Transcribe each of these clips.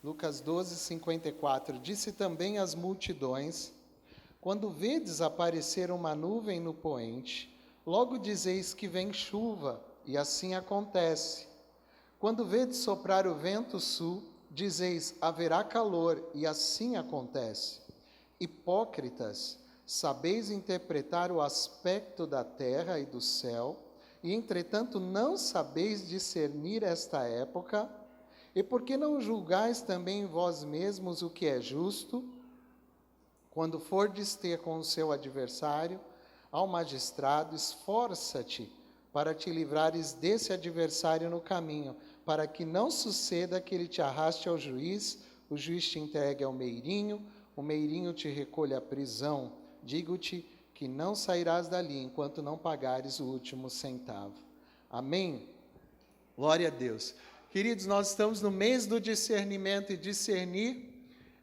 Lucas 12, 54. Disse também às multidões: quando vedes aparecer uma nuvem no poente, logo dizeis que vem chuva, e assim acontece. Quando vedes soprar o vento sul, dizeis: haverá calor, e assim acontece. Hipócritas, sabeis interpretar o aspecto da terra e do céu, e entretanto não sabeis discernir esta época? E por que não julgais também vós mesmos o que é justo? Quando fordes ter com o seu adversário, ao magistrado, esforça-te para te livrares desse adversário no caminho, para que não suceda que ele te arraste ao juiz, o juiz te entregue ao meirinho, o meirinho te recolha à prisão. Digo-te que não sairás dali enquanto não pagares o último centavo. Amém? Glória a Deus. Queridos, nós estamos no mês do discernimento, e discernir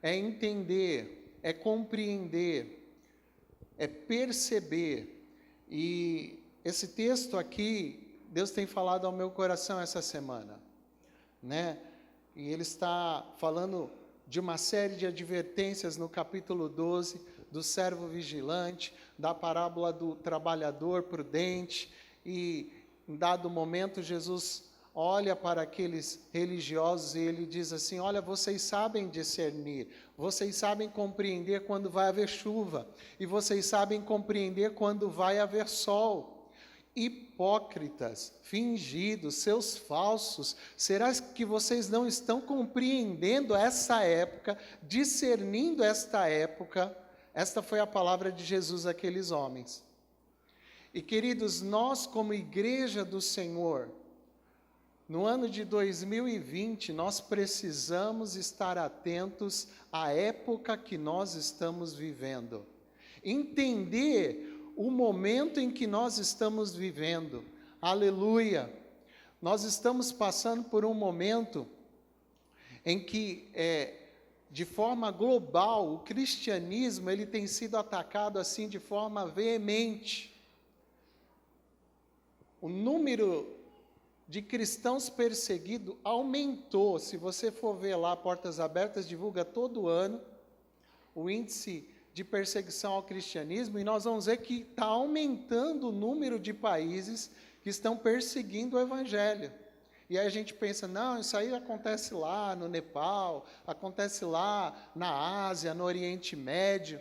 é entender, é compreender, é perceber. E esse texto aqui, Deus tem falado ao meu coração essa semana, né? E Ele está falando de uma série de advertências no capítulo 12, do servo vigilante, da parábola do trabalhador prudente, e em dado momento Jesus olha para aqueles religiosos e ele diz assim: olha, vocês sabem discernir, vocês sabem compreender quando vai haver chuva, e vocês sabem compreender quando vai haver sol. Hipócritas, fingidos, seus falsos, será que vocês não estão compreendendo essa época, discernindo esta época? Esta foi a palavra de Jesus àqueles homens. E queridos, nós como igreja do Senhor, no ano de 2020, nós precisamos estar atentos à época que nós estamos vivendo. Entender o momento em que nós estamos vivendo. Aleluia! Nós estamos passando por um momento em que, de forma global, o cristianismo ele tem sido atacado assim de forma veemente. O número de cristãos perseguidos aumentou. Se você for ver lá, Portas Abertas divulga todo ano o índice de perseguição ao cristianismo, e nós vamos ver que está aumentando o número de países que estão perseguindo o evangelho. E aí a gente pensa, não, isso aí acontece lá no Nepal, acontece lá na Ásia, no Oriente Médio,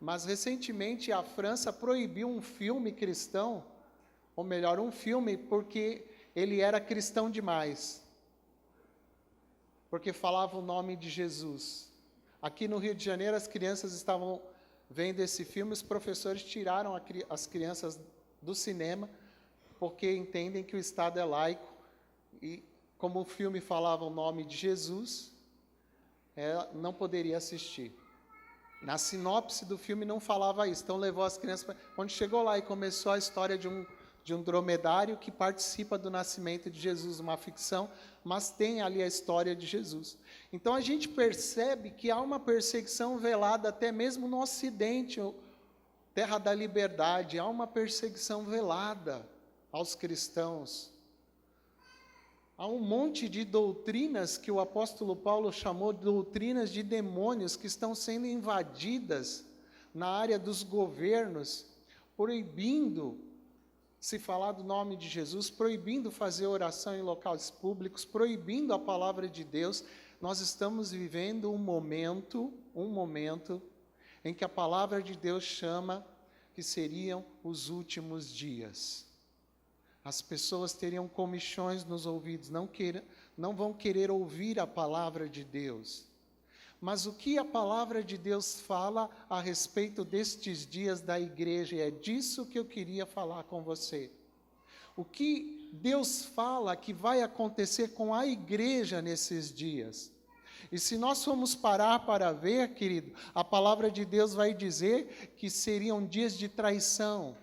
mas recentemente a França proibiu um filme cristão, ou melhor, um filme porque ele era cristão demais, porque falava o nome de Jesus. Aqui no Rio de Janeiro, as crianças estavam vendo esse filme, os professores tiraram as crianças do cinema, porque entendem que o Estado é laico, e como o filme falava o nome de Jesus, não poderia assistir. Na sinopse do filme não falava isso, então levou as crianças... Quando chegou lá e começou a história de um dromedário que participa do nascimento de Jesus, uma ficção, mas tem ali a história de Jesus. Então a gente percebe que há uma perseguição velada até mesmo no Ocidente, terra da liberdade, há uma perseguição velada aos cristãos. Há um monte de doutrinas que o apóstolo Paulo chamou de doutrinas de demônios que estão sendo invadidas na área dos governos, proibindo se falar do nome de Jesus, proibindo fazer oração em locais públicos, proibindo a palavra de Deus. Nós estamos vivendo um momento em que a palavra de Deus chama que seriam os últimos dias. As pessoas teriam comichões nos ouvidos, não vão querer ouvir a palavra de Deus. Mas o que a palavra de Deus fala a respeito destes dias da igreja? E é disso que eu queria falar com você. O que Deus fala que vai acontecer com a igreja nesses dias? E se nós formos parar para ver, querido, a palavra de Deus vai dizer que seriam dias de traição.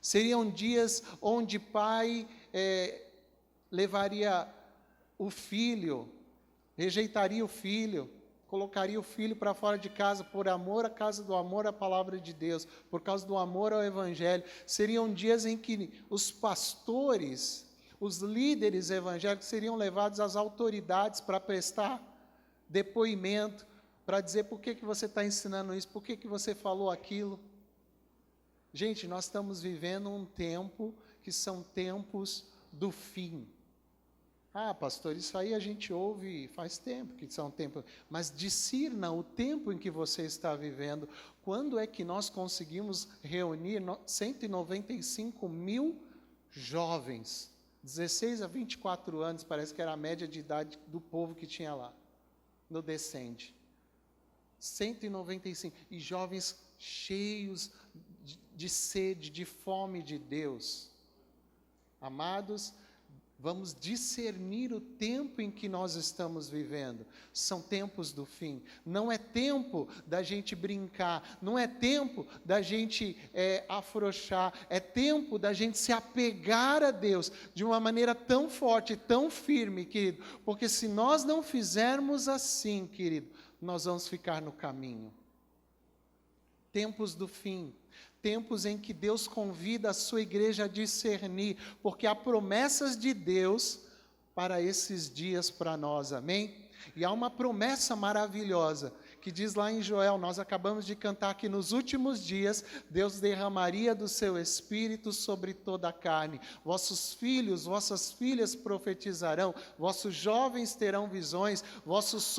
Seriam dias onde pai levaria o filho, rejeitaria o filho, colocaria o filho para fora de casa por amor à causa do amor à palavra de Deus, por causa do amor ao evangelho. Seriam dias em que os pastores, os líderes evangélicos seriam levados às autoridades para prestar depoimento, para dizer por que você está ensinando isso, por que você falou aquilo. Gente, nós estamos vivendo um tempo que são tempos do fim. Ah, pastor, isso aí a gente ouve faz tempo, que são tempos. Mas discirna o tempo em que você está vivendo. Quando é que nós conseguimos reunir 195 mil jovens, 16 a 24 anos, parece que era a média de idade do povo que tinha lá, no Descende. 195, e jovens cheios de sede, de fome de Deus. Amados, vamos discernir o tempo em que nós estamos vivendo. São tempos do fim. Não é tempo da gente brincar, não é tempo da gente afrouxar, é tempo da gente se apegar a Deus de uma maneira tão forte, tão firme, querido. Porque se nós não fizermos assim, querido, nós vamos ficar no caminho. Tempos do fim. Tempos em que Deus convida a sua igreja a discernir, porque há promessas de Deus para esses dias para nós, amém? E há uma promessa maravilhosa, que diz lá em Joel, nós acabamos de cantar que nos últimos dias, Deus derramaria do seu Espírito sobre toda a carne. Vossos filhos, vossas filhas profetizarão, vossos jovens terão visões, vossos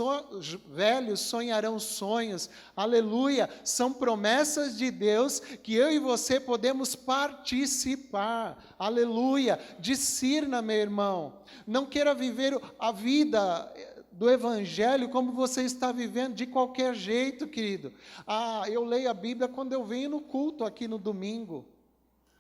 velhos sonharão sonhos. Aleluia! São promessas de Deus que eu e você podemos participar. Aleluia! Discirna, meu irmão. Não queira viver a vida do Evangelho como você está vivendo, de qualquer jeito, querido. Ah, eu leio a Bíblia quando eu venho no culto aqui no domingo.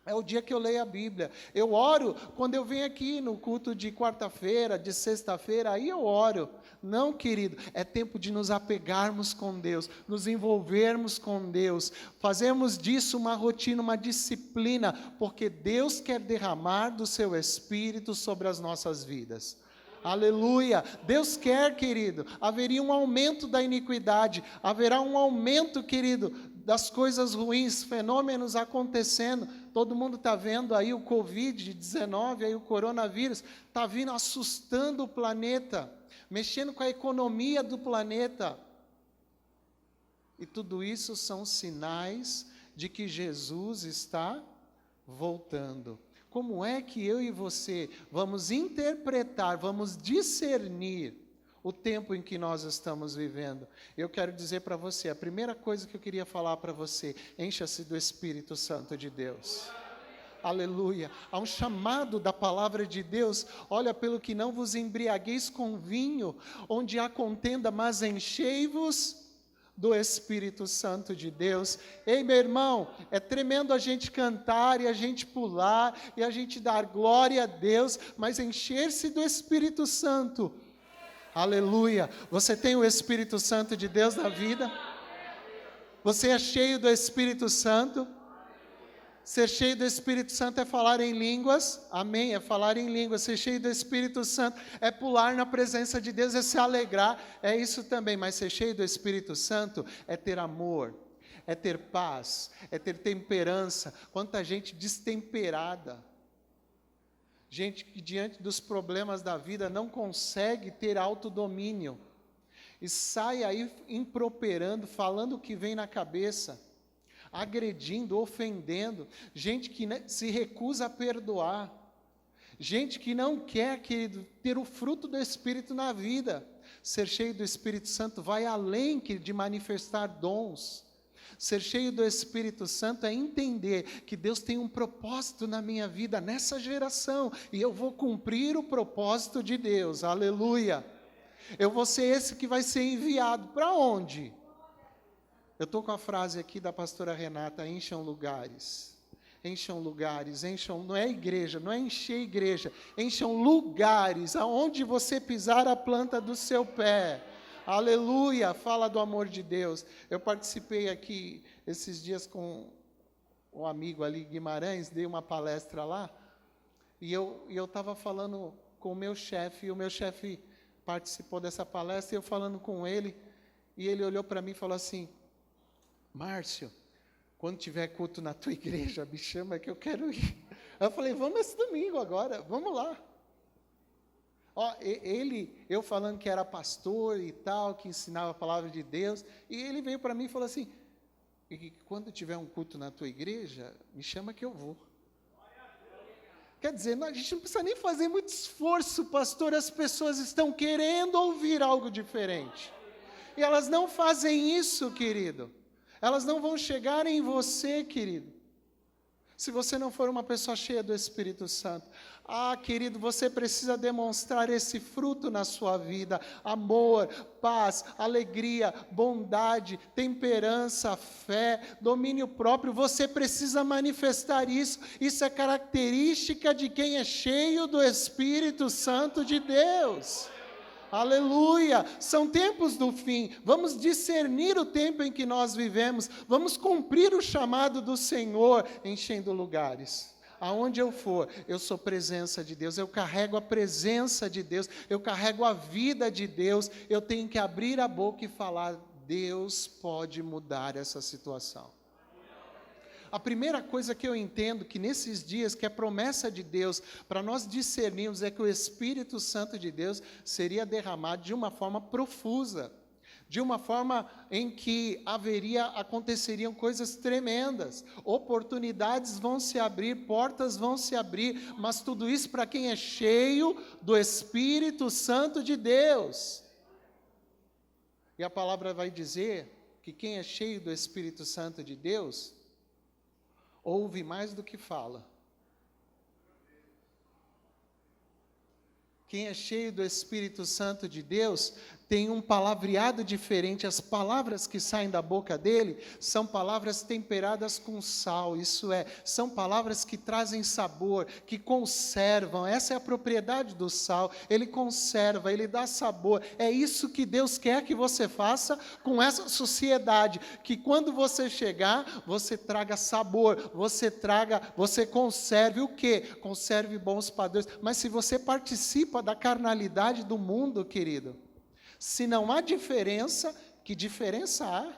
É o dia que eu leio a Bíblia. Eu oro quando eu venho aqui no culto de quarta-feira, de sexta-feira, aí eu oro. Não, querido, é tempo de nos apegarmos com Deus, nos envolvermos com Deus, fazermos disso uma rotina, uma disciplina, porque Deus quer derramar do seu Espírito sobre as nossas vidas. Aleluia, Deus quer, querido, haveria um aumento da iniquidade, haverá um aumento, querido, das coisas ruins, fenômenos acontecendo. Todo mundo está vendo aí o Covid-19, aí o coronavírus, está vindo assustando o planeta, mexendo com a economia do planeta. E tudo isso são sinais de que Jesus está voltando. Como é que eu e você vamos interpretar, vamos discernir o tempo em que nós estamos vivendo? Eu quero dizer para você, a primeira coisa que eu queria falar para você, encha-se do Espírito Santo de Deus. Aleluia. Há um chamado da palavra de Deus. Olha, pelo que não vos embriagueis com vinho, onde há contenda, mas enchei-vos do Espírito Santo de Deus. Ei, meu irmão, é tremendo a gente cantar e a gente pular e a gente dar glória a Deus, mas encher-se do Espírito Santo. Aleluia. Você tem o Espírito Santo de Deus na vida? Você é cheio do Espírito Santo? Ser cheio do Espírito Santo é falar em línguas, amém? É falar em línguas. Ser cheio do Espírito Santo é pular na presença de Deus, é se alegrar, é isso também. Mas ser cheio do Espírito Santo é ter amor, é ter paz, é ter temperança. Quanta gente destemperada, gente que diante dos problemas da vida não consegue ter autodomínio, e sai aí improperando, falando o que vem na cabeça, agredindo, ofendendo, gente que se recusa a perdoar, gente que não quer, querido, ter o fruto do Espírito na vida. Ser cheio do Espírito Santo vai além de manifestar dons. Ser cheio do Espírito Santo é entender que Deus tem um propósito na minha vida, nessa geração, e eu vou cumprir o propósito de Deus, aleluia. Eu vou ser esse que vai ser enviado, para onde? Eu estou com a frase aqui da pastora Renata, encham lugares, encham, não é igreja, não é encher igreja, encham lugares, aonde você pisar a planta do seu pé, aleluia, fala do amor de Deus. Eu participei aqui esses dias com um amigo ali, Guimarães, dei uma palestra lá, e eu estava falando com o meu chefe, e o meu chefe participou dessa palestra, e eu falando com ele, e ele olhou para mim e falou assim: Márcio, quando tiver culto na tua igreja, me chama que eu quero ir. Eu falei, vamos esse domingo agora, vamos lá. Ó, eu falando que era pastor e tal, que ensinava a palavra de Deus, e ele veio para mim e falou assim, e quando tiver um culto na tua igreja, me chama que eu vou. Quer dizer, a gente não precisa nem fazer muito esforço, pastor, as pessoas estão querendo ouvir algo diferente. E elas não fazem isso, querido. Elas não vão chegar em você, querido, se você não for uma pessoa cheia do Espírito Santo. Ah, querido, você precisa demonstrar esse fruto na sua vida: amor, paz, alegria, bondade, temperança, fé, domínio próprio. Você precisa manifestar isso. Isso é característica de quem é cheio do Espírito Santo de Deus. Aleluia! São tempos do fim. Vamos discernir o tempo em que nós vivemos. Vamos cumprir o chamado do Senhor, enchendo lugares. Aonde eu for, eu sou presença de Deus. Eu carrego a presença de Deus. Eu carrego a vida de Deus. Eu tenho que abrir a boca e falar: Deus pode mudar essa situação. A primeira coisa que eu entendo que nesses dias, que é promessa de Deus, para nós discernirmos, é que o Espírito Santo de Deus seria derramado de uma forma profusa, de uma forma em que aconteceriam coisas tremendas, oportunidades vão se abrir, portas vão se abrir, mas tudo isso para quem é cheio do Espírito Santo de Deus. E a palavra vai dizer que quem é cheio do Espírito Santo de Deus ouve mais do que fala. Quem é cheio do Espírito Santo de Deus tem um palavreado diferente. As palavras que saem da boca dele são palavras temperadas com sal, isso é, são palavras que trazem sabor, que conservam. Essa é a propriedade do sal, ele conserva, ele dá sabor. É isso que Deus quer que você faça com essa sociedade, que quando você chegar, você traga sabor, você conserve o quê? Conserve bons padrões. Mas se você participa da carnalidade do mundo, querido, se não há diferença, que diferença há?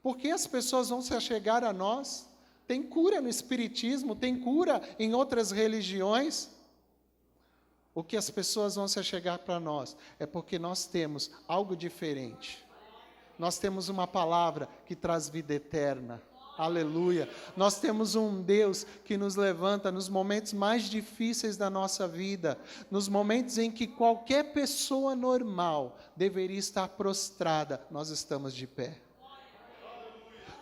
Porque as pessoas vão se achegar a nós? Tem cura no Espiritismo, tem cura em outras religiões. O que as pessoas vão se achegar para nós é porque nós temos algo diferente. Nós temos uma palavra que traz vida eterna. Aleluia. Nós temos um Deus que nos levanta nos momentos mais difíceis da nossa vida, nos momentos em que qualquer pessoa normal deveria estar prostrada, nós estamos de pé.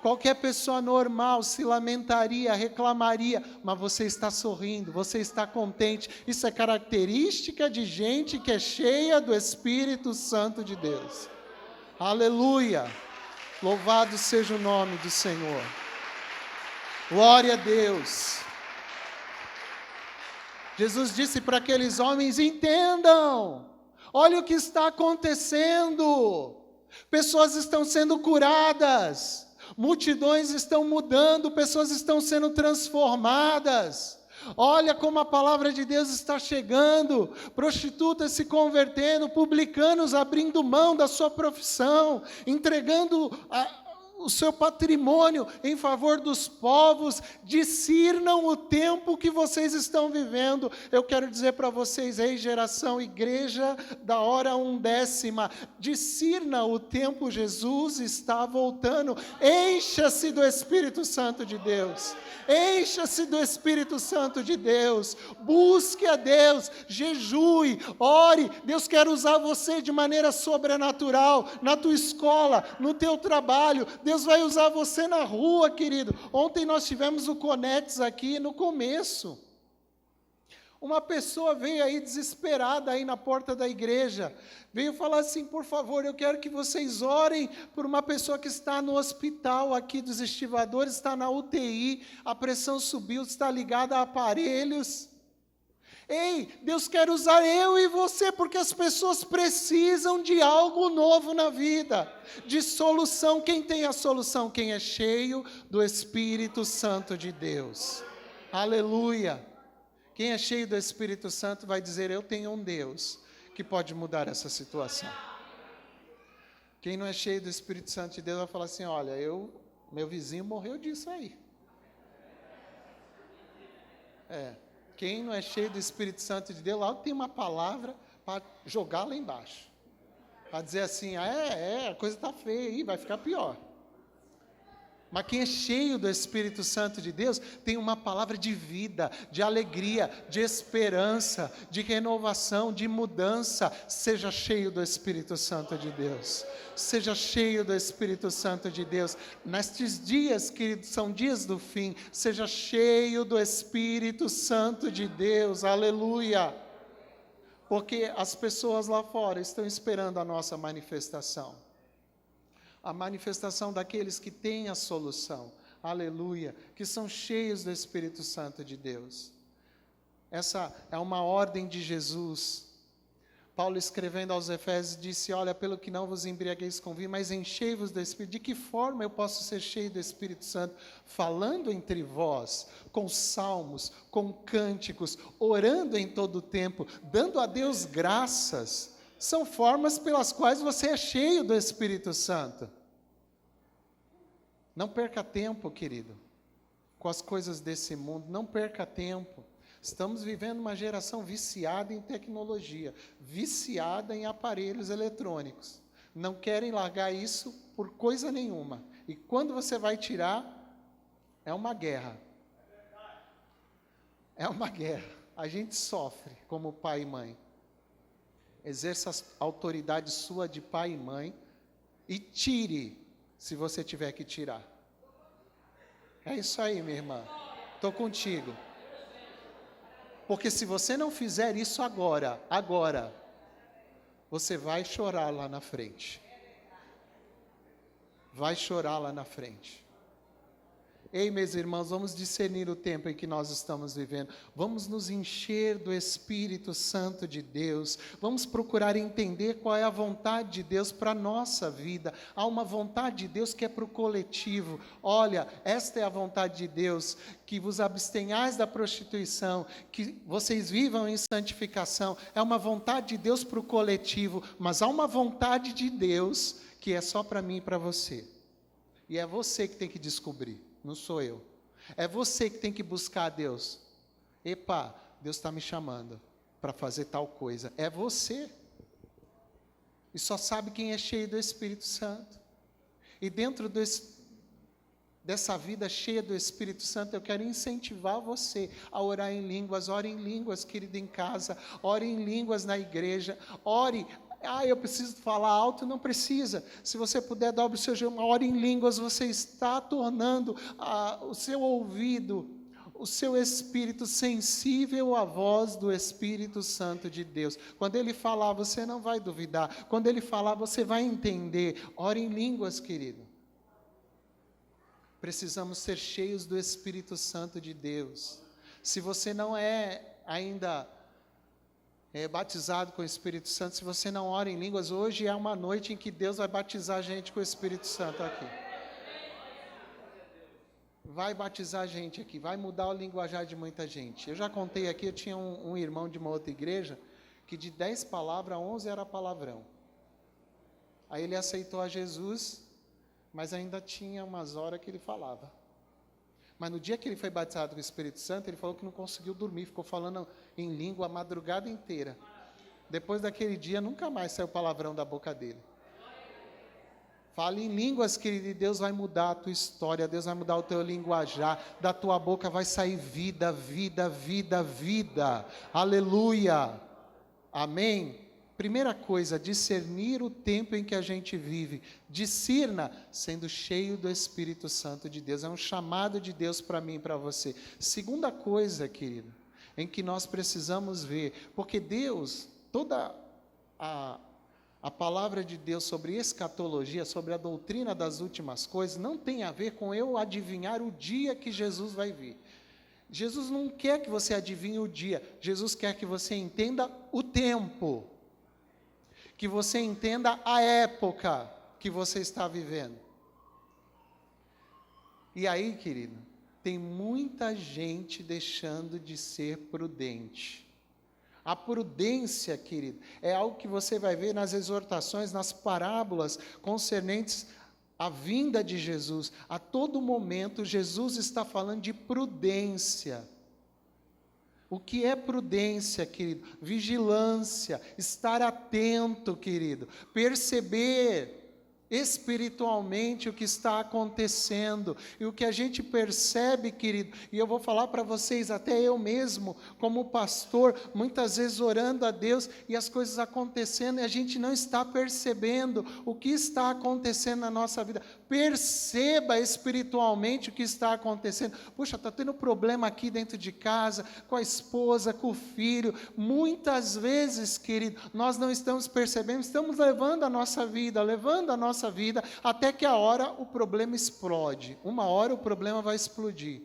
Qualquer pessoa normal se lamentaria, reclamaria, mas você está sorrindo, você está contente. Isso é característica de gente que é cheia do Espírito Santo de Deus. Aleluia. Louvado seja o nome do Senhor. Glória a Deus. Jesus disse para aqueles homens: entendam, olha o que está acontecendo. Pessoas estão sendo curadas, multidões estão mudando, pessoas estão sendo transformadas. Olha como a palavra de Deus está chegando, prostitutas se convertendo, publicanos abrindo mão da sua profissão, entregando o seu patrimônio em favor dos povos. Discernam o tempo que vocês estão vivendo. Eu quero dizer para vocês, ei, geração, igreja da hora 1/10, discerna o tempo, Jesus está voltando. Encha-se do Espírito Santo de Deus. Encha-se do Espírito Santo de Deus, busque a Deus, jejue, ore. Deus quer usar você de maneira sobrenatural, na tua escola, no teu trabalho. Deus vai usar você na rua, querido. Ontem nós tivemos o Conex aqui no começo. Uma pessoa veio aí desesperada aí na porta da igreja, veio falar assim: por favor, eu quero que vocês orem por uma pessoa que está no hospital aqui dos estivadores, está na UTI, a pressão subiu, está ligada a aparelhos. Ei, Deus quer usar eu e você, porque as pessoas precisam de algo novo na vida, de solução. Quem tem a solução? Quem é cheio do Espírito Santo de Deus. Aleluia. Quem é cheio do Espírito Santo vai dizer: eu tenho um Deus que pode mudar essa situação. Quem não é cheio do Espírito Santo de Deus vai falar assim: olha, meu vizinho morreu disso aí. Quem não é cheio do Espírito Santo de Deus, lá tem uma palavra para jogar lá embaixo. Para dizer assim, a coisa está feia aí, vai ficar pior. Mas quem é cheio do Espírito Santo de Deus, tem uma palavra de vida, de alegria, de esperança, de renovação, de mudança. Seja cheio do Espírito Santo de Deus. Seja cheio do Espírito Santo de Deus. Nestes dias, queridos, são dias do fim. Seja cheio do Espírito Santo de Deus. Aleluia! Porque as pessoas lá fora estão esperando a nossa manifestação. A manifestação daqueles que têm a solução, aleluia, que são cheios do Espírito Santo de Deus. Essa é uma ordem de Jesus. Paulo, escrevendo aos Efésios, disse, olha, pelo que não vos embriagueis com vinho, mas enchei-vos do Espírito. De que forma eu posso ser cheio do Espírito Santo? Falando entre vós, com salmos, com cânticos, orando em todo o tempo, dando a Deus graças. São formas pelas quais você é cheio do Espírito Santo. Não perca tempo, querido, com as coisas desse mundo. Não perca tempo. Estamos vivendo uma geração viciada em tecnologia, viciada em aparelhos eletrônicos. Não querem largar isso por coisa nenhuma. E quando você vai tirar, é uma guerra. É uma guerra. A gente sofre como pai e mãe. Exerça a autoridade sua de pai e mãe e tire, se você tiver que tirar. É isso aí, minha irmã. Estou contigo. Porque se você não fizer isso agora, você vai chorar lá na frente. Vai chorar lá na frente. Ei, meus irmãos, vamos discernir o tempo em que nós estamos vivendo. Vamos nos encher do Espírito Santo de Deus. Vamos procurar entender qual é a vontade de Deus para a nossa vida. Há uma vontade de Deus que é para o coletivo. Olha, esta é a vontade de Deus, que vos abstenhais da prostituição, que vocês vivam em santificação. É uma vontade de Deus para o coletivo, mas há uma vontade de Deus que é só para mim e para você. E é você que tem que descobrir. Não sou eu. É você que tem que buscar a Deus. Epa, Deus está me chamando para fazer tal coisa. É você. E só sabe quem é cheio do Espírito Santo. E dentro dessa vida cheia do Espírito Santo, eu quero incentivar você a orar em línguas. Ore em línguas, querido, em casa. Ore em línguas na igreja. Ore. Eu preciso falar alto, não precisa. Se você puder, dobre o seu joelho, ore em línguas, você está tornando o seu ouvido, o seu espírito sensível à voz do Espírito Santo de Deus. Quando Ele falar, você não vai duvidar. Quando Ele falar, você vai entender. Ore em línguas, querido. Precisamos ser cheios do Espírito Santo de Deus. Se você não é ainda batizado com o Espírito Santo, se você não ora em línguas, hoje é uma noite em que Deus vai batizar a gente com o Espírito Santo aqui. Vai batizar a gente aqui, vai mudar o linguajar de muita gente. Eu já contei aqui, eu tinha um irmão de uma outra igreja, que de 10 palavras, 11 era palavrão. Aí ele aceitou a Jesus, mas ainda tinha umas horas que ele falava. Mas no dia que ele foi batizado com o Espírito Santo, ele falou que não conseguiu dormir, ficou falando em língua a madrugada inteira. Depois daquele dia, nunca mais saiu palavrão da boca dele. Fale em línguas, querido, e Deus vai mudar a tua história, Deus vai mudar o teu linguajar, da tua boca vai sair vida, vida, vida, vida. Aleluia. Amém? Primeira coisa, discernir o tempo em que a gente vive. Discirna sendo cheio do Espírito Santo de Deus. É um chamado de Deus para mim e para você. Segunda coisa, querido, em que nós precisamos ver, porque Deus, toda a palavra de Deus sobre escatologia, sobre a doutrina das últimas coisas, não tem a ver com eu adivinhar o dia que Jesus vai vir. Jesus não quer que você adivinhe o dia, Jesus quer que você entenda o tempo. Que você entenda a época que você está vivendo. E aí, querido, tem muita gente deixando de ser prudente. A prudência, querido, é algo que você vai ver nas exortações, nas parábolas concernentes à vinda de Jesus. A todo momento, Jesus está falando de prudência. O que é prudência, querido? Vigilância, estar atento, querido, perceber espiritualmente o que está acontecendo. E o que a gente percebe, querido, e eu vou falar para vocês, até eu mesmo, como pastor, muitas vezes orando a Deus e as coisas acontecendo e a gente não está percebendo o que está acontecendo na nossa vida. Perceba espiritualmente o que está acontecendo. Puxa, está tendo problema aqui dentro de casa, com a esposa, com o filho. Muitas vezes, querido, nós não estamos percebendo, estamos levando a nossa vida, até que a hora o problema explode. Uma hora o problema vai explodir.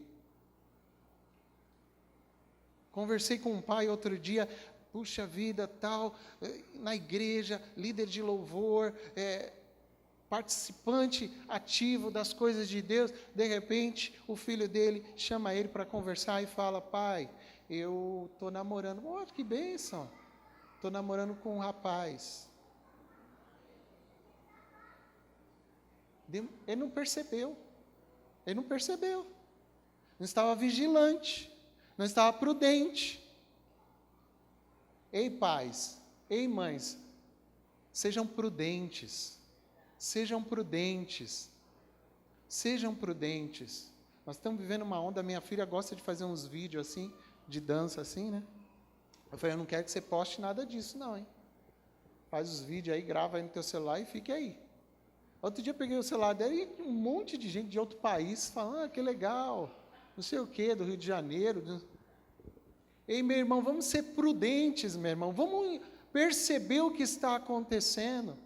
Conversei com um pai outro dia, puxa vida, tal, na igreja, líder de louvor, participante ativo das coisas de Deus. De repente, o filho dele chama ele para conversar e fala: pai, eu estou namorando. Oh, que bênção! Estou namorando com um rapaz. Ele não percebeu, não estava vigilante, não estava prudente. Ei, pais, ei, mães, sejam prudentes, sejam prudentes. Nós estamos vivendo uma onda, minha filha gosta de fazer uns vídeos assim, de dança assim, né? Eu falei: eu não quero que você poste nada disso não, hein? Faz os vídeos aí, grava aí no teu celular e fique aí. Outro dia eu peguei o celular dela e um monte de gente de outro país falando: ah, que legal, não sei o quê, do Rio de Janeiro. Ei, meu irmão, vamos ser prudentes, meu irmão, vamos perceber o que está acontecendo.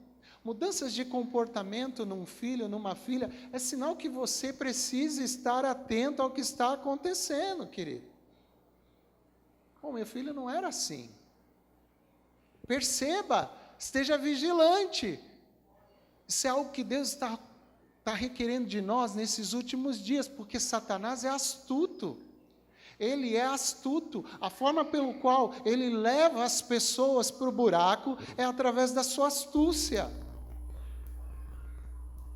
Mudanças de comportamento num filho, numa filha, é sinal que você precisa estar atento ao que está acontecendo, querido. Bom, meu filho não era assim. Perceba, esteja vigilante. Isso é algo que Deus está requerendo de nós nesses últimos dias, porque Satanás é astuto. Ele é astuto. A forma pelo qual ele leva as pessoas para o buraco é através da sua astúcia,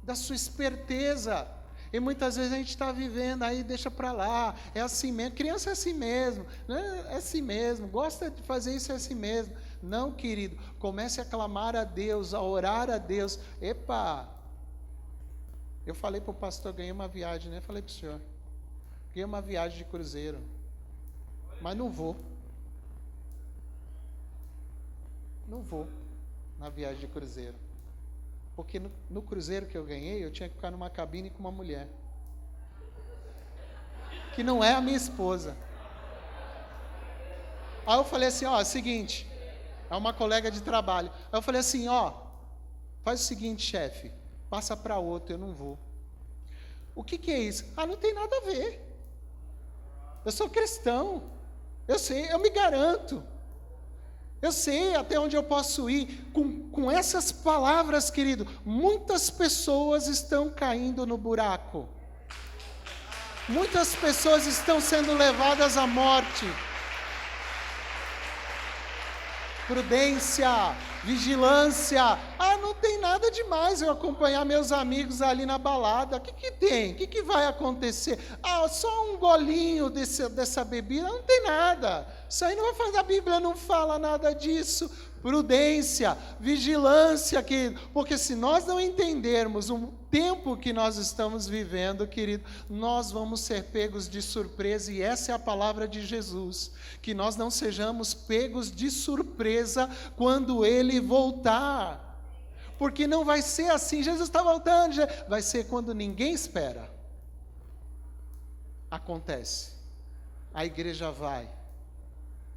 da sua esperteza. E muitas vezes a gente está vivendo, aí deixa para lá, é assim mesmo, criança é assim mesmo, né? É assim mesmo, gosta de fazer isso, é assim mesmo. Não, querido, comece a clamar a Deus, a orar a Deus. Epa! Eu falei para o pastor, ganhei uma viagem, né? Falei para o senhor, ganhei uma viagem de cruzeiro, mas não vou na viagem de cruzeiro. Porque no cruzeiro que eu ganhei, eu tinha que ficar numa cabine com uma mulher, que não é a minha esposa. Aí eu falei assim: ó, é o seguinte, é uma colega de trabalho. Aí eu falei assim: ó, faz o seguinte, chefe, passa para outro, eu não vou. O que é isso? Ah, não tem nada a ver. Eu sou cristão, eu sei, eu me garanto. Eu sei até onde eu posso ir. Com essas palavras, querido, muitas pessoas estão caindo no buraco. Muitas pessoas estão sendo levadas à morte. Prudência, vigilância. Ah, não tem nada demais eu acompanhar meus amigos ali na balada. O que tem? O que vai acontecer? Ah, só um golinho dessa bebida, não tem nada. Isso aí não vai fazer, a Bíblia não fala nada disso. Prudência, vigilância, querido, porque se nós não entendermos o tempo que nós estamos vivendo, querido, nós vamos ser pegos de surpresa, e essa é a palavra de Jesus, que nós não sejamos pegos de surpresa quando Ele voltar, porque não vai ser assim, Jesus está voltando, vai ser quando ninguém espera. Acontece, a igreja vai.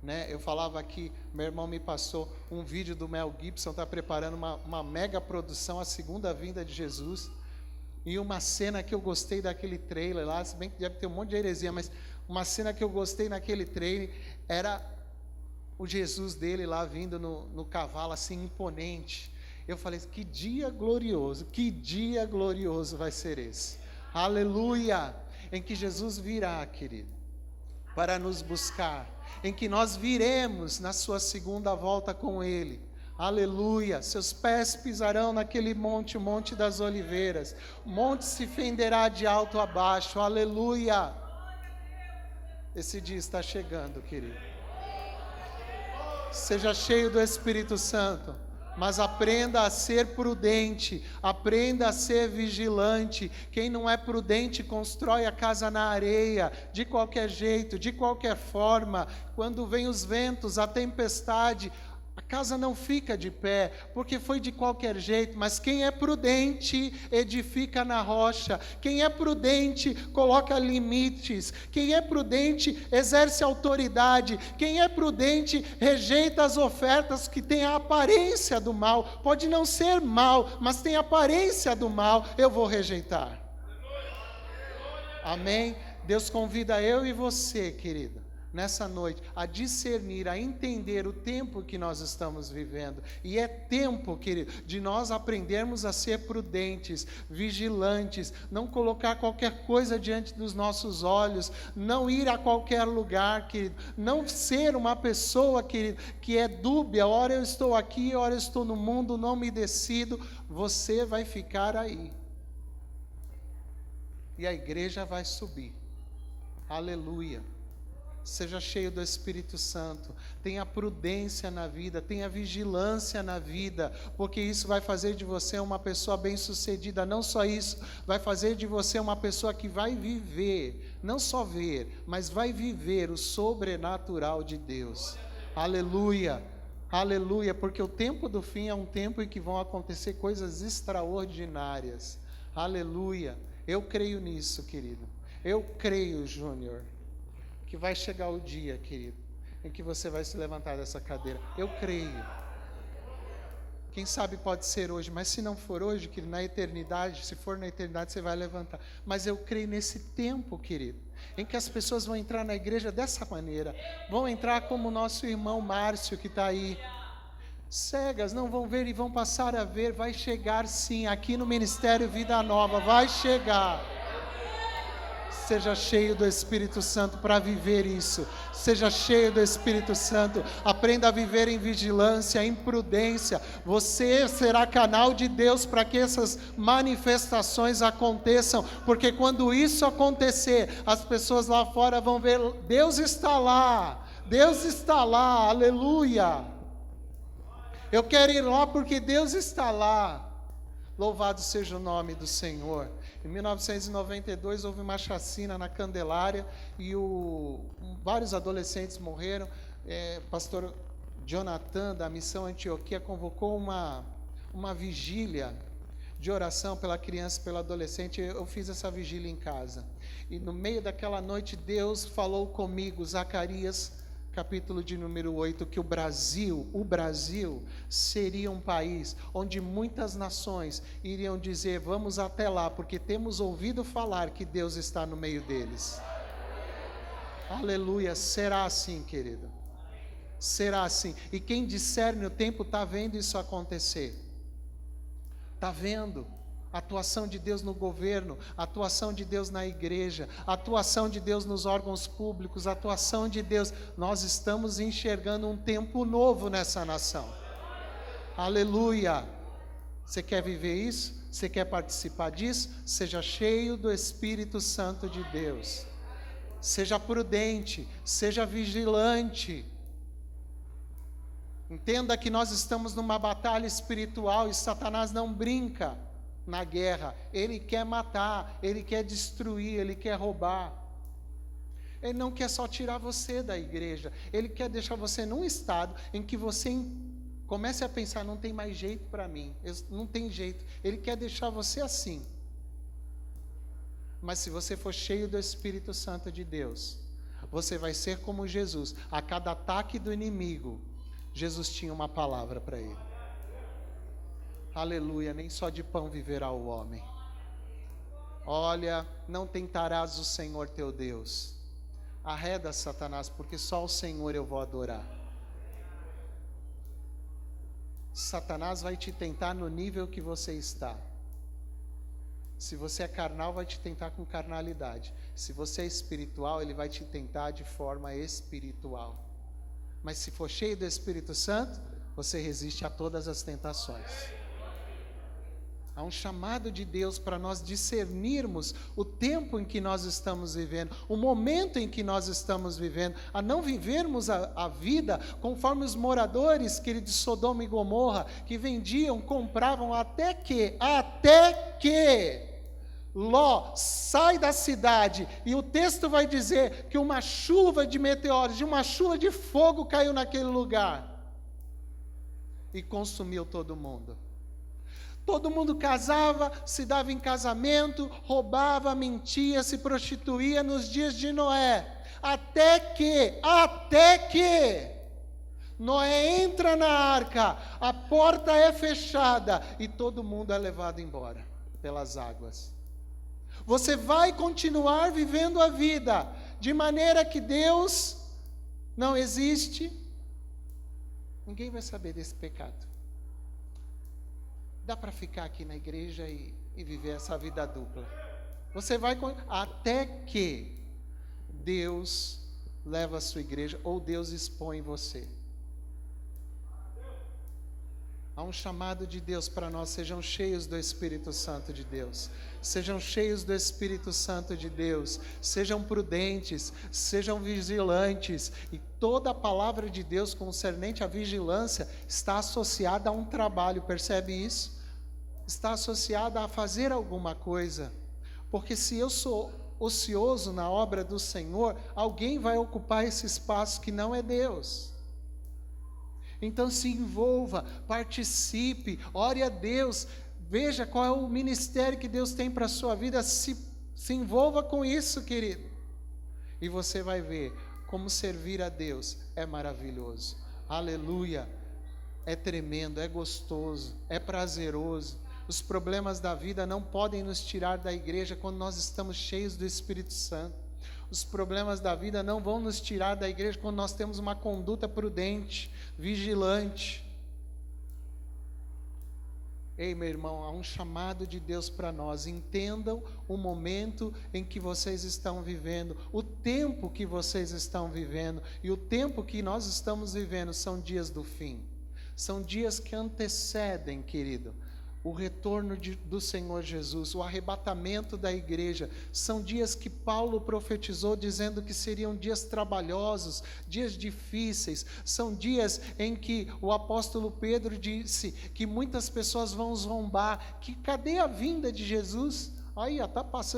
Né? Eu falava aqui, meu irmão me passou um vídeo do Mel Gibson, está preparando uma mega produção, a segunda vinda de Jesus, e uma cena que eu gostei daquele trailer lá, se bem que deve ter um monte de heresia, mas uma cena que eu gostei naquele trailer, era o Jesus dele lá vindo no cavalo, assim, imponente. Eu falei: que dia glorioso vai ser esse, aleluia, em que Jesus virá, querido, para nos buscar, em que nós viremos na sua segunda volta com Ele, aleluia. Seus pés pisarão naquele monte, o Monte das Oliveiras, o monte se fenderá de alto a baixo, aleluia. Esse dia está chegando, querido. Seja cheio do Espírito Santo, mas aprenda a ser prudente, aprenda a ser vigilante. Quem não é prudente constrói a casa na areia, de qualquer jeito, de qualquer forma. Quando vem os ventos, a tempestade, a casa não fica de pé, porque foi de qualquer jeito. Mas quem é prudente edifica na rocha. Quem é prudente coloca limites. Quem é prudente exerce autoridade. Quem é prudente rejeita as ofertas que têm a aparência do mal. Pode não ser mal, mas tem a aparência do mal. Eu vou rejeitar. Amém? Deus convida eu e você, querida, nessa noite, a discernir, a entender o tempo que nós estamos vivendo. E é tempo, querido, de nós aprendermos a ser prudentes, vigilantes, não colocar qualquer coisa diante dos nossos olhos, não ir a qualquer lugar, querido, não ser uma pessoa, querido, que é dúbia, ora eu estou aqui, ora eu estou no mundo, não me decido. Você vai ficar aí. E a igreja vai subir. Aleluia. Seja cheio do Espírito Santo, tenha prudência na vida, tenha vigilância na vida, porque isso vai fazer de você uma pessoa bem-sucedida. Não só isso, vai fazer de você uma pessoa que vai viver, não só ver, mas vai viver o sobrenatural de Deus. Aleluia, aleluia, porque o tempo do fim é um tempo em que vão acontecer coisas extraordinárias. Aleluia, eu creio nisso, querido, eu creio, Júnior, que vai chegar o dia, querido, em que você vai se levantar dessa cadeira. Eu creio. Quem sabe pode ser hoje, mas se não for hoje, querido, na eternidade, se for na eternidade, você vai levantar. Mas eu creio nesse tempo, querido, em que as pessoas vão entrar na igreja dessa maneira, vão entrar como o nosso irmão Márcio que está aí. Cegas não vão ver e vão passar a ver. Vai chegar sim, aqui no Ministério Vida Nova, vai chegar. Seja cheio do Espírito Santo para viver isso. Seja cheio do Espírito Santo. Aprenda a viver em vigilância, em prudência. Você será canal de Deus para que essas manifestações aconteçam. Porque quando isso acontecer, as pessoas lá fora vão ver, Deus está lá. Deus está lá. Aleluia. Eu quero ir lá porque Deus está lá. Louvado seja o nome do Senhor. Em 1992 houve uma chacina na Candelária e vários adolescentes morreram. Pastor Jonathan, da Missão Antioquia, convocou uma vigília de oração pela criança e pelo adolescente. Eu fiz essa vigília em casa. E no meio daquela noite Deus falou comigo, Zacarias, capítulo de número 8, que o Brasil seria um país onde muitas nações iriam dizer, vamos até lá, porque temos ouvido falar que Deus está no meio deles. Aleluia, será assim, querido. Será assim. E quem discerne o tempo está vendo isso acontecer. Está vendo a atuação de Deus no governo, a atuação de Deus na igreja, a atuação de Deus nos órgãos públicos, a atuação de Deus. Nós estamos enxergando um tempo novo nessa nação. Aleluia! Você quer viver isso? Você quer participar disso? Seja cheio do Espírito Santo de Deus. Seja prudente, seja vigilante. Entenda que nós estamos numa batalha espiritual e Satanás não brinca na guerra. Ele quer matar, ele quer destruir, ele quer roubar. Ele não quer só tirar você da igreja, ele quer deixar você num estado em que você comece a pensar, não tem mais jeito para mim, não tem jeito. Ele quer deixar você assim. Mas se você for cheio do Espírito Santo de Deus, você vai ser como Jesus. A cada ataque do inimigo, Jesus tinha uma palavra para ele. Aleluia, nem só de pão viverá o homem. Olha, não tentarás o Senhor teu Deus. Arreda, Satanás, porque só o Senhor eu vou adorar. Satanás vai te tentar no nível que você está. Se você é carnal, vai te tentar com carnalidade. Se você é espiritual, ele vai te tentar de forma espiritual. Mas se for cheio do Espírito Santo, você resiste a todas as tentações. Há um chamado de Deus para nós discernirmos o tempo em que nós estamos vivendo, o momento em que nós estamos vivendo, a não vivermos a vida conforme os moradores, queridos, de Sodoma e Gomorra, que vendiam, compravam, até que Ló sai da cidade, e o texto vai dizer que uma chuva de meteoros, de uma chuva de fogo caiu naquele lugar e consumiu todo mundo. Todo mundo casava, se dava em casamento, roubava, mentia, se prostituía nos dias de Noé. Até que Noé entra na arca, a porta é fechada e todo mundo é levado embora pelas águas. Você vai continuar vivendo a vida de maneira que Deus não existe. Ninguém vai saber desse pecado. Dá para ficar aqui na igreja e viver essa vida dupla. Você vai até que Deus leva a sua igreja ou Deus expõe você. Há um chamado de Deus para nós, sejam cheios do Espírito Santo de Deus. Sejam cheios do Espírito Santo de Deus. Sejam prudentes, sejam vigilantes. E toda a palavra de Deus concernente à vigilância está associada a um trabalho, percebe isso? Está associada a fazer alguma coisa. Porque se eu sou ocioso na obra do Senhor, alguém vai ocupar esse espaço que não é Deus. Então se envolva, participe, ore a Deus, veja qual é o ministério que Deus tem para a sua vida, se envolva com isso, querido. E você vai ver como servir a Deus é maravilhoso. Aleluia! É tremendo, é gostoso, é prazeroso. Os problemas da vida não podem nos tirar da igreja quando nós estamos cheios do Espírito Santo. Os problemas da vida não vão nos tirar da igreja quando nós temos uma conduta prudente, vigilante. Ei, meu irmão, há um chamado de Deus para nós. Entendam o momento em que vocês estão vivendo, o tempo que vocês estão vivendo. E o tempo que nós estamos vivendo são dias do fim. São dias que antecedem, querido, o retorno do Senhor Jesus, o arrebatamento da igreja. São dias que Paulo profetizou dizendo que seriam dias trabalhosos, dias difíceis. São dias em que o apóstolo Pedro disse que muitas pessoas vão zombar, que cadê a vinda de Jesus? Aí,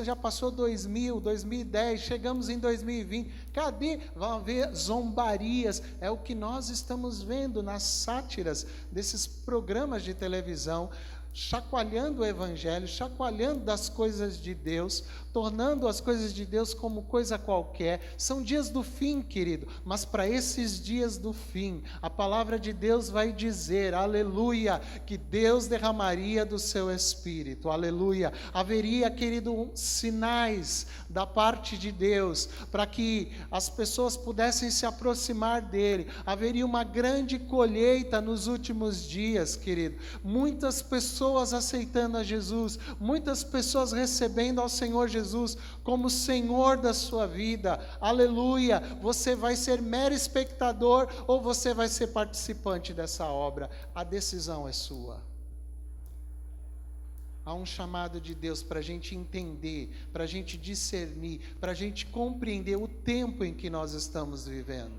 já passou 2000, 2010, chegamos em 2020, cadê? Vão haver zombarias, é o que nós estamos vendo nas sátiras desses programas de televisão, chacoalhando o evangelho, chacoalhando das coisas de Deus, tornando as coisas de Deus como coisa qualquer. São dias do fim, querido, mas para esses dias do fim, a palavra de Deus vai dizer, aleluia, que Deus derramaria do seu Espírito, aleluia. Haveria, querido, sinais da parte de Deus, para que as pessoas pudessem se aproximar dele. Haveria uma grande colheita nos últimos dias, querido. Muitas pessoas aceitando a Jesus, muitas pessoas recebendo ao Senhor Jesus como Senhor da sua vida, aleluia. Você vai ser mero espectador ou você vai ser participante dessa obra? A decisão é sua. Há um chamado de Deus para a gente entender, para a gente discernir, para a gente compreender o tempo em que nós estamos vivendo,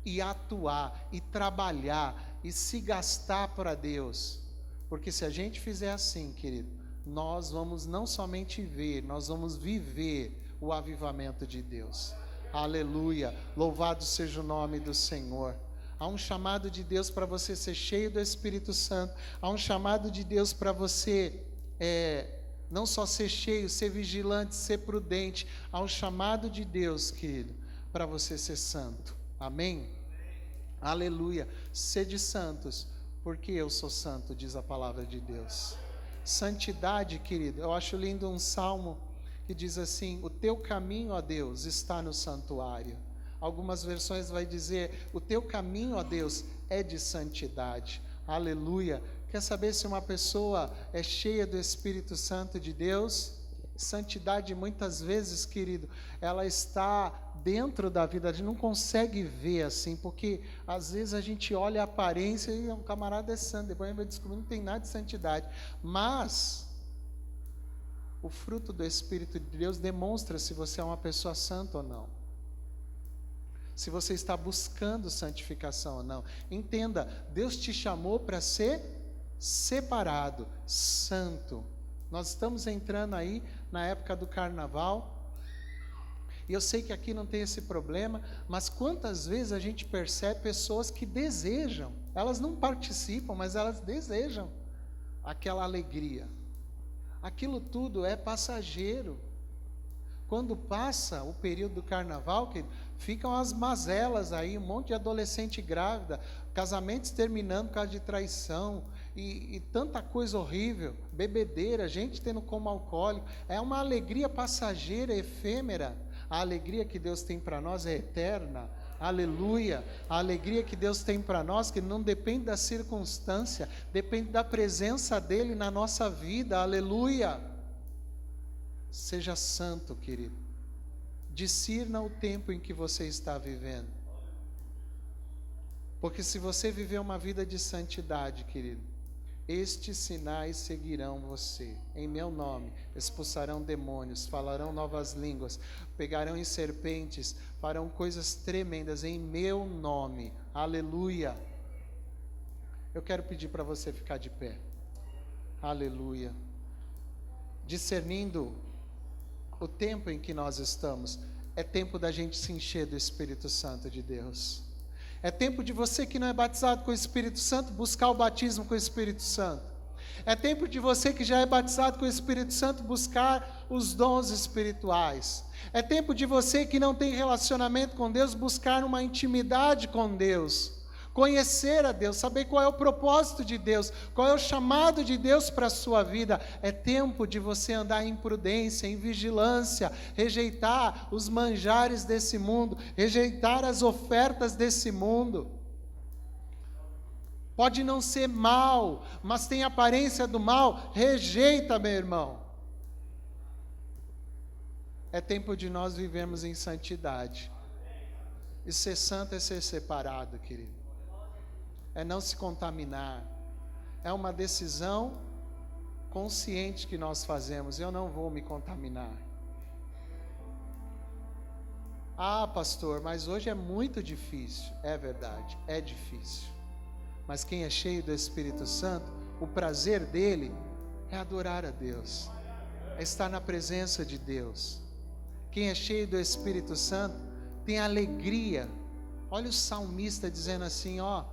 e atuar, e trabalhar, e se gastar para Deus. Porque se a gente fizer assim, querido, nós vamos não somente ver, nós vamos viver o avivamento de Deus. Aleluia, louvado seja o nome do Senhor. Há um chamado de Deus para você ser cheio do Espírito Santo. Há um chamado de Deus para você não só ser cheio, ser vigilante, ser prudente. Há um chamado de Deus, querido, para você ser santo. Amém? Aleluia. Sede santos, porque eu sou santo, diz a palavra de Deus. Santidade, querido, eu acho lindo um salmo que diz assim: o teu caminho, ó Deus, está no santuário. Algumas versões vai dizer: o teu caminho, ó Deus, é de santidade. Aleluia. Quer saber se uma pessoa é cheia do Espírito Santo de Deus? Santidade, muitas vezes, querido, ela está dentro da vida, a gente não consegue ver assim, porque às vezes a gente olha a aparência e o camarada é santo, depois a gente vai descobrir que não tem nada de santidade. Mas o fruto do Espírito de Deus demonstra se você é uma pessoa santa ou não. Se você está buscando santificação ou não. Entenda, Deus te chamou para ser separado, santo. Nós estamos entrando aí na época do carnaval. E eu sei que aqui não tem esse problema, mas quantas vezes a gente percebe pessoas que desejam, elas não participam, mas elas desejam aquela alegria. Aquilo tudo é passageiro. Quando passa o período do carnaval, ficam as mazelas aí, um monte de adolescente grávida, casamentos terminando por causa de traição, e tanta coisa horrível, bebedeira, gente tendo como alcoólico. É uma alegria passageira, efêmera. A alegria que Deus tem para nós é eterna. Aleluia. A alegria que Deus tem para nós, que não depende da circunstância, depende da presença dEle na nossa vida. Aleluia. Seja santo, querido. Discirna o tempo em que você está vivendo. Porque se você viver uma vida de santidade, querido, estes sinais seguirão você. Em meu nome, expulsarão demônios, falarão novas línguas, pegarão em serpentes, farão coisas tremendas em meu nome. Aleluia. Eu quero pedir para você ficar de pé. Aleluia. Discernindo o tempo em que nós estamos, é tempo da gente se encher do Espírito Santo de Deus. É tempo de você que não é batizado com o Espírito Santo, buscar o batismo com o Espírito Santo. É tempo de você que já é batizado com o Espírito Santo, buscar os dons espirituais. É tempo de você que não tem relacionamento com Deus, buscar uma intimidade com Deus. Conhecer a Deus, saber qual é o propósito de Deus, qual é o chamado de Deus para a sua vida. É tempo de você andar em prudência, em vigilância, rejeitar os manjares desse mundo, rejeitar as ofertas desse mundo. Pode não ser mal, mas tem aparência do mal, rejeita, meu irmão. É tempo de nós vivermos em santidade. E ser santo é ser separado, querido. É não se contaminar. É uma decisão consciente que nós fazemos. Eu não vou me contaminar. Ah, pastor, mas hoje é muito difícil. É verdade, é difícil. Mas quem é cheio do Espírito Santo, o prazer dele é adorar a Deus, é estar na presença de Deus. Quem é cheio do Espírito Santo tem alegria. Olha o salmista dizendo assim, ó,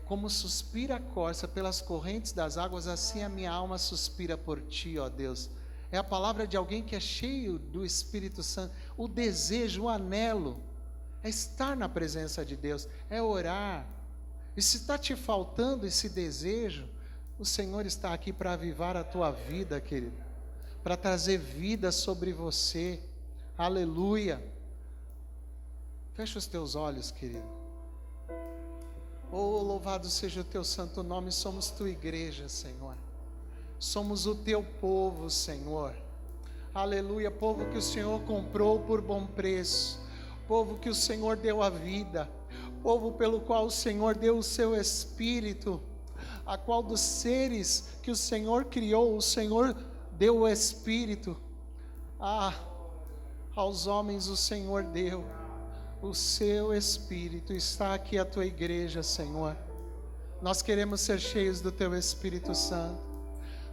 como suspira a corça pelas correntes das águas, assim a minha alma suspira por ti, ó Deus. É a palavra de alguém que é cheio do Espírito Santo. O desejo, o anelo, é estar na presença de Deus, é orar. E se está te faltando esse desejo, o Senhor está aqui para avivar a tua vida, querido, para trazer vida sobre você. Aleluia. Fecha os teus olhos, querido. Oh, louvado seja o teu santo nome. Somos tua igreja, Senhor. Somos o teu povo, Senhor. Aleluia. Povo que o Senhor comprou por bom preço. Povo que o Senhor deu a vida. Povo pelo qual o Senhor deu o seu Espírito. A qual dos seres que o Senhor criou, o Senhor deu o Espírito. Aos homens o Senhor deu o seu Espírito. Está aqui a tua igreja, Senhor. Nós queremos ser cheios do teu Espírito Santo.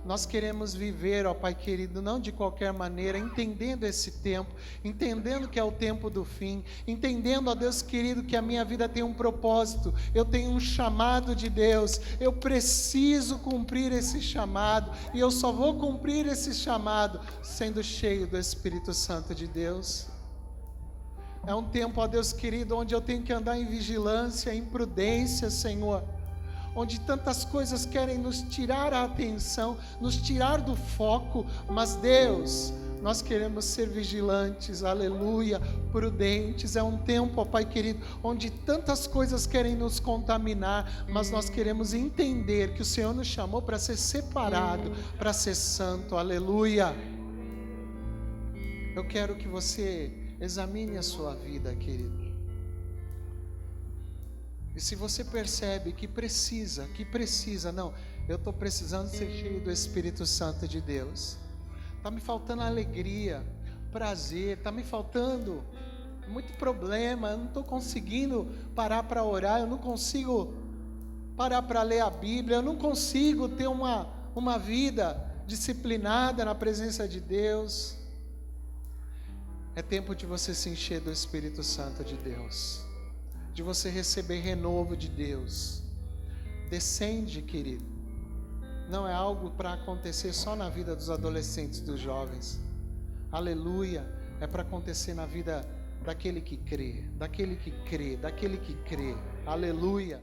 Nós queremos viver, ó Pai querido, não de qualquer maneira, entendendo esse tempo, entendendo que é o tempo do fim, entendendo, ó Deus querido, que a minha vida tem um propósito, eu tenho um chamado de Deus, eu preciso cumprir esse chamado, e eu só vou cumprir esse chamado sendo cheio do Espírito Santo de Deus. É um tempo, ó Deus querido, onde eu tenho que andar em vigilância, em prudência, Senhor, onde tantas coisas querem nos tirar a atenção, nos tirar do foco, mas Deus, nós queremos ser vigilantes, aleluia, prudentes. É um tempo, ó Pai querido, onde tantas coisas querem nos contaminar, mas nós queremos entender que o Senhor nos chamou para ser separado, para ser santo, aleluia. Eu quero que você Examine a sua vida, querido. E se você percebe que precisa, não, eu estou precisando ser cheio do Espírito Santo de Deus. Está me faltando alegria, prazer, está me faltando muito problema, eu não estou conseguindo parar para orar, eu não consigo parar para ler a Bíblia, eu não consigo ter uma vida disciplinada na presença de Deus. É tempo de você se encher do Espírito Santo de Deus, de você receber renovo de Deus. Descende, querido. Não é algo para acontecer só na vida dos adolescentes, dos jovens. Aleluia. É para acontecer na vida daquele que crê, daquele que crê, daquele que crê. Aleluia.